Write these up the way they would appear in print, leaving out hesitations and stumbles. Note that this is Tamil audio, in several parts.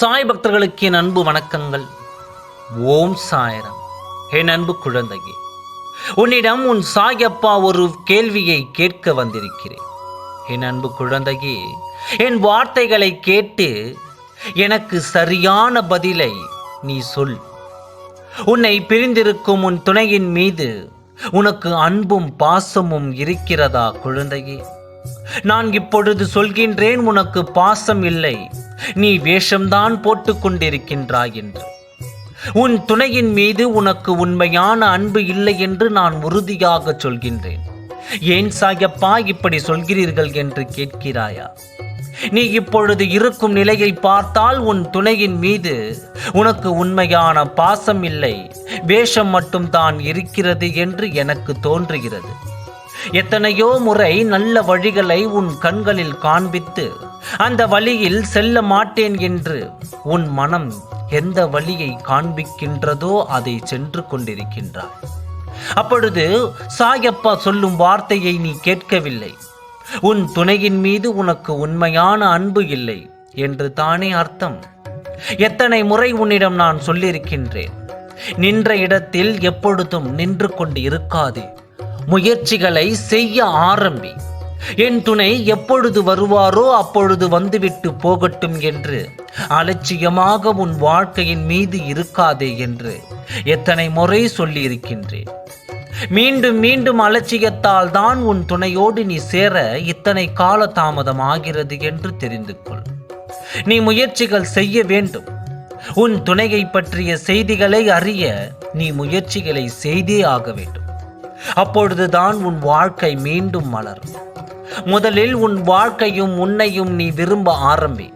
சாய் பக்தர்களுக்கு என் அன்பு வணக்கங்கள். ஓம் சாய்ராம். என் அன்பு குழந்தையே, உன்னிடம் உன் சாயப்பா ஒரு கேள்வியை கேட்க வந்திருக்கிறேன். என் அன்பு குழந்தையே, என் வார்த்தைகளை கேட்டு எனக்கு சரியான பதிலை நீ சொல். உன்னை பிரிந்திருக்கும் உன் துணையின் மீது உனக்கு அன்பும் பாசமும் இருக்கிறதா குழந்தையே? நான் இப்பொழுது சொல்கின்றேன், உனக்கு பாசம் இல்லை, நீ வேஷம்தான் போட்டு கொண்டிருக்கின்றாய் என்று. உன் துணையின் மீது உனக்கு உண்மையான அன்பு இல்லை என்று நான் உறுதியாக சொல்கின்றேன். ஏன் சாயப்பா இப்படி சொல்கிறீர்கள் என்று கேட்கிறாயா? நீ இப்பொழுது இருக்கும் நிலையை பார்த்தால் உன் துணையின் மீது உனக்கு உண்மையான பாசம் இல்லை, வேஷம் மட்டும்தான் இருக்கிறது என்று எனக்கு தோன்றுகிறது. எத்தனையோ முறை நல்ல வழிகளை உன் கண்களில் காண்பித்து அந்த வழியில் செல்ல மாட்டேன் என்று உன் மனம் எந்த வழியை காண்பிக்கின்றதோ அதை சென்று கொண்டிருக்கின்றாய். அப்பொழுது சாயப்பா சொல்லும் வார்த்தையை நீ கேட்கவில்லை. உன் துணையின் மீது உனக்கு உண்மையான அன்பு இல்லை என்று தானே அர்த்தம்? எத்தனை முறை உன்னிடம் நான் சொல்லியிருக்கின்றேன், நின்ற இடத்தில் எப்பொழுதும் நின்று கொண்டு இருக்காதே, முயற்சிகளை செய்ய ஆரம்பி. என் துணை எப்பொழுது வருவாரோ அப்பொழுது வந்துவிட்டு போகட்டும் என்று அலட்சியமாக உன் வாழ்க்கையின் மீது இருக்காதே என்று எத்தனை முறை சொல்லியிருக்கின்றேன். மீண்டும் மீண்டும் அலட்சியத்தால் தான் உன் துணையோடு நீ சேர இத்தனை கால தாமதம் ஆகிறது என்று தெரிந்து கொள். நீ முயற்சிகள் செய்ய வேண்டும். உன் துணையை பற்றிய செய்திகளை அறிய நீ முயற்சிகளை செய்தே ஆக வேண்டும். அப்பொழுதுதான் உன் வாழ்க்கை மீண்டும் மலரும். முதலில் உன் வாழ்க்கையும் உன்னையும் நீ விரும்ப ஆரம்பி.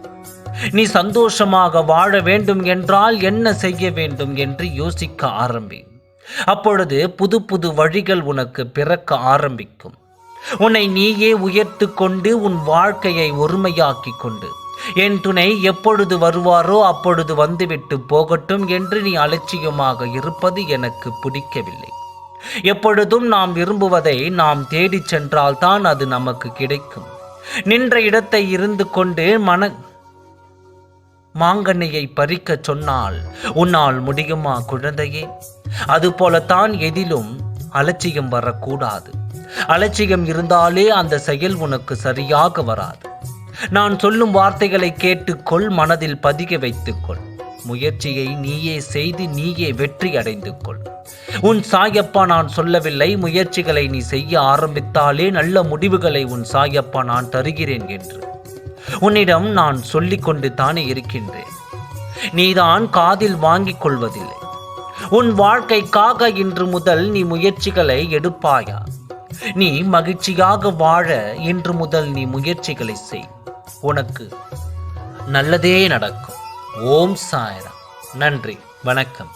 நீ சந்தோஷமாக வாழ வேண்டும் என்றால் என்ன செய்ய வேண்டும் என்று யோசிக்க ஆரம்பி. அப்பொழுது புது புது வழிகள் உனக்கு பிறக்க ஆரம்பிக்கும். உன்னை நீயே உயர்த்து கொண்டு உன் வாழ்க்கையை ஒருமையாக்கி கொண்டு என் துணை எப்பொழுது வருவாரோ அப்பொழுது வந்துவிட்டு போகட்டும் என்று நீ அலட்சியமாக இருப்பது எனக்கு பிடிக்கவில்லை. எப்பொழுதும் நாம் விரும்புவதை நாம் தேடிச் சென்றால்தான் அது நமக்கு கிடைக்கும். நின்ற இடத்தை இருந்து கொண்டு மாங்கனியை பறிக்க சொன்னால் உன்னால் முடியுமா குழந்தையே? அதுபோலத்தான் எதிலும் அலட்சியம் வரக்கூடாது. அலட்சியம் இருந்தாலே அந்த செயல் உனக்கு சரியாக வராது. நான் சொல்லும் வார்த்தைகளை கேட்டுக்கொள், மனதில் பதிக வைத்துக்கொள். முயற்சியை நீயே செய்து நீயே வெற்றி அடைந்து கொள். உன் சாயப்பா நான் சொல்லவில்லை, முயற்சிகளை நீ செய்ய ஆரம்பித்தாலே நல்ல முடிவுகளை உன் சாயப்பா நான் தருகிறேன் என்று உன்னிடம் நான் சொல்லிக் கொண்டு தானே இருக்கின்றேன். நீதான் காதில் வாங்கிக் கொள்வதில்லை. உன் வாழ்க்கைக்காக இன்று முதல் நீ முயற்சிகளை எடுப்பாயா? நீ மகிழ்ச்சியாக வாழ இன்று முதல் நீ முயற்சிகளை செய். உனக்கு நல்லதே நடக்கும். ஓம் சாய்ராம். நன்றி, வணக்கம்.